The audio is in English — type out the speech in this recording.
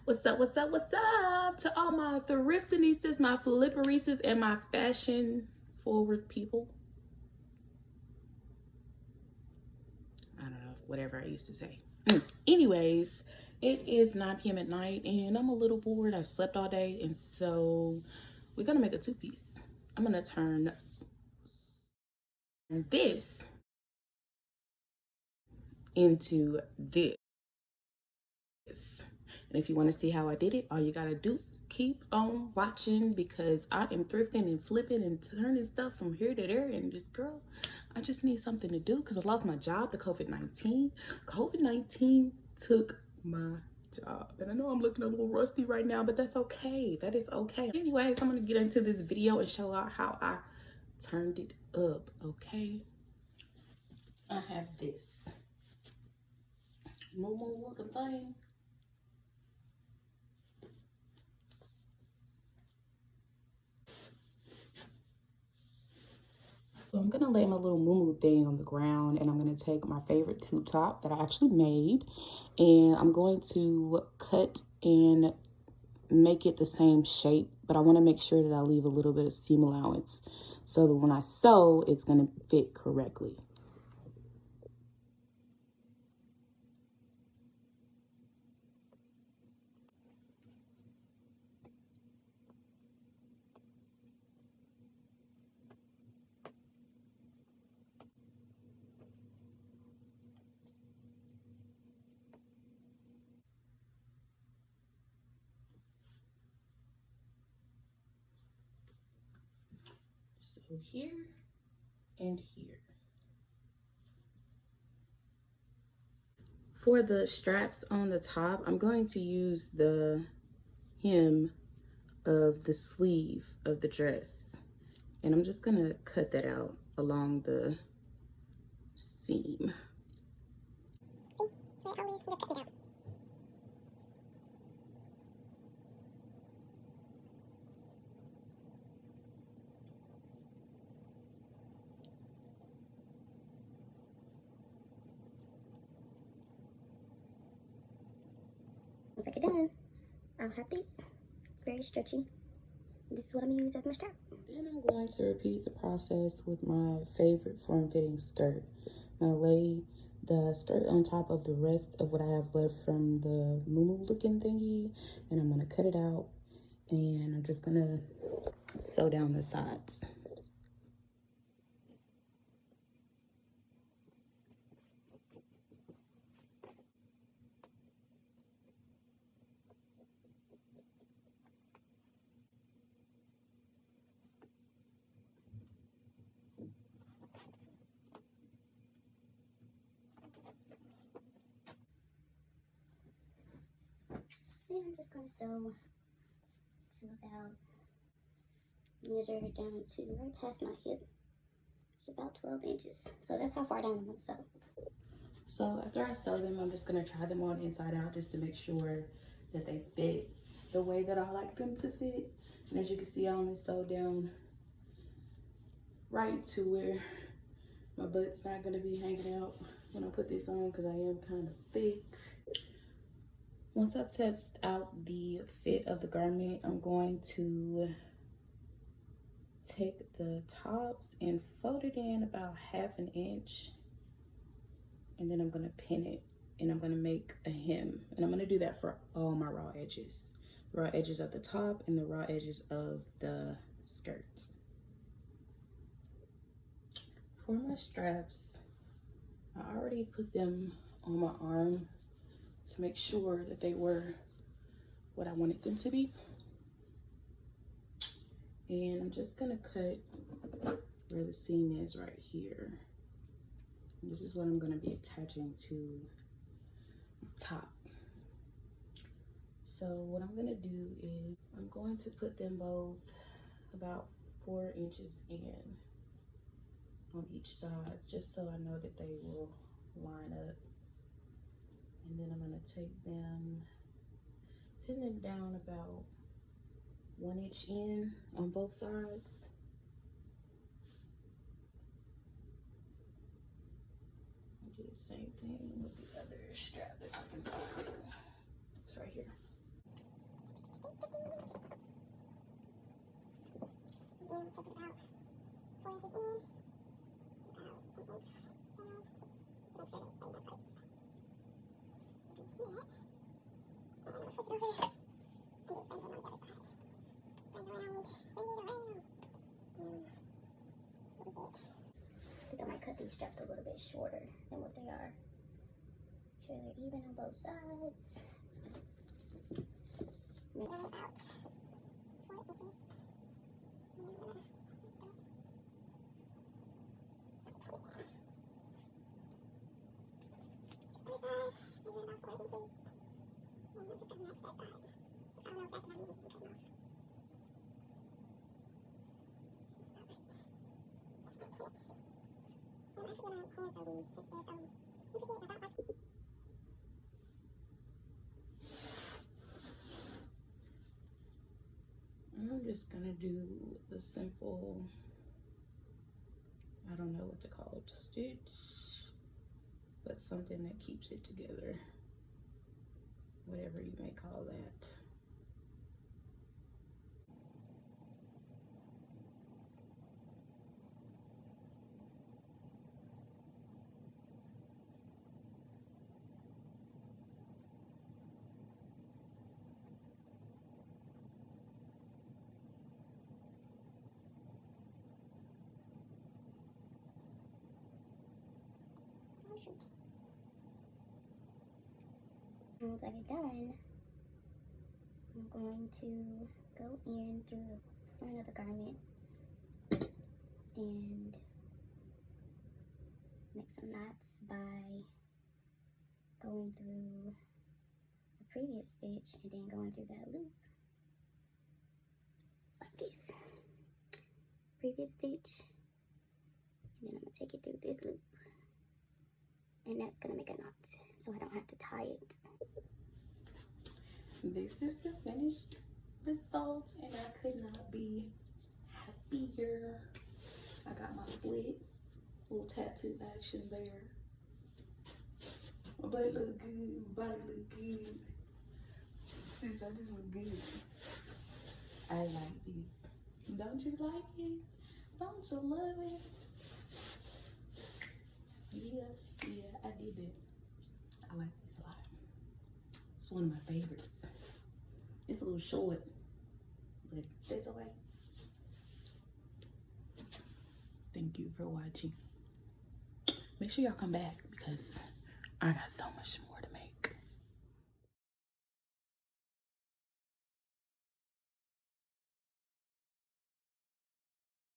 What's up, what's up, what's up to all my thriftinistas, my flipperistas, and my fashion forward people? I don't know, whatever I used to say. Anyways, it is 9 p.m. at night and I'm a little bored. I've slept all day, and so we're gonna make a two-piece. I'm gonna turn this into this. And if you want to see how I did it, all you gotta do is keep on watching, because I am thrifting and flipping and turning stuff from here to there. And just, girl, I just need something to do because I lost my job to COVID-19. COVID-19 took my job. And I know I'm looking a little rusty right now, but that's okay. That is okay. Anyways, I'm gonna get into this video and show out how I turned it up, okay? I have this Mumu looking thing. So I'm gonna lay my little Mumu thing on the ground, and I'm gonna take my favorite tube top that I actually made, and I'm going to cut and make it the same shape, but I want to make sure that I leave a little bit of seam allowance so that when I sew, it's gonna fit correctly. So here and here. For the straps on the top, I'm going to use the hem of the sleeve of the dress, and I'm just gonna cut that out along the seam. Once I get done, I'll have this. It's very stretchy. This is what I'm gonna use as my strap. Then I'm going to repeat the process with my favorite form-fitting skirt. I'm gonna lay the skirt on top of the rest of what I have left from the Mumu looking thingy, and I'm gonna cut it out, and I'm just gonna sew down the sides. Then I'm just gonna sew to about measure it down to right past my hip. It's about 12 inches. So that's how far down I'm gonna sew. So after I sew them, I'm just gonna try them on inside out just to make sure that they fit the way that I like them to fit. And as you can see, I only sew down right to where my butt's not gonna be hanging out when I put this on, because I am kind of thick. Once I test out the fit of the garment, I'm going to take the tops and fold it in about 1/2 inch, and then I'm gonna pin it, and I'm gonna make a hem, and I'm gonna do that for all my raw edges of the top and the raw edges of the skirts. For my straps, I already put them on my arm to make sure that they were what I wanted them to be. And I'm just gonna cut where the seam is right here. And this is what I'm gonna be attaching to the top. So what I'm gonna do is I'm going to put them both about 4 inches in on each side, just so I know that they will line up. And then I'm gonna take them, pin them down about 1 inch in on both sides. I'll do the same thing with the other strap if I can find it. It's right here. think I might cut these straps a little bit shorter than what they are. Sure they're even on both sides. Measure it out 4 inches. And then I'm gonna other side, measure it about 4 inches. And I'm just gonna match that side. So I don't know exactly how many inches I'm cutting off. I'm actually gonna hand sew these since they're so intricate and I don't like. I'm just gonna do a simple, I don't know what to call it, stitch, but something that keeps it together, whatever you may call that. Once I get done, I'm going to go in through the front of the garment and make some knots by going through the previous stitch and then going through that loop like this. Previous stitch, and then I'm going to take it through this loop, and that's going to make a knot so I don't have to tie it. This is the finished result, and I could not be happier. I got my slit, little tattoo action there. My butt look good, my body look good. Sis, I just look good. I like this. Don't you like it? Don't you love it? Yeah, I did it. I like this a lot. It's one of my favorites. It's a little short, but that's okay. Thank you for watching. Make sure y'all come back because I got so much more.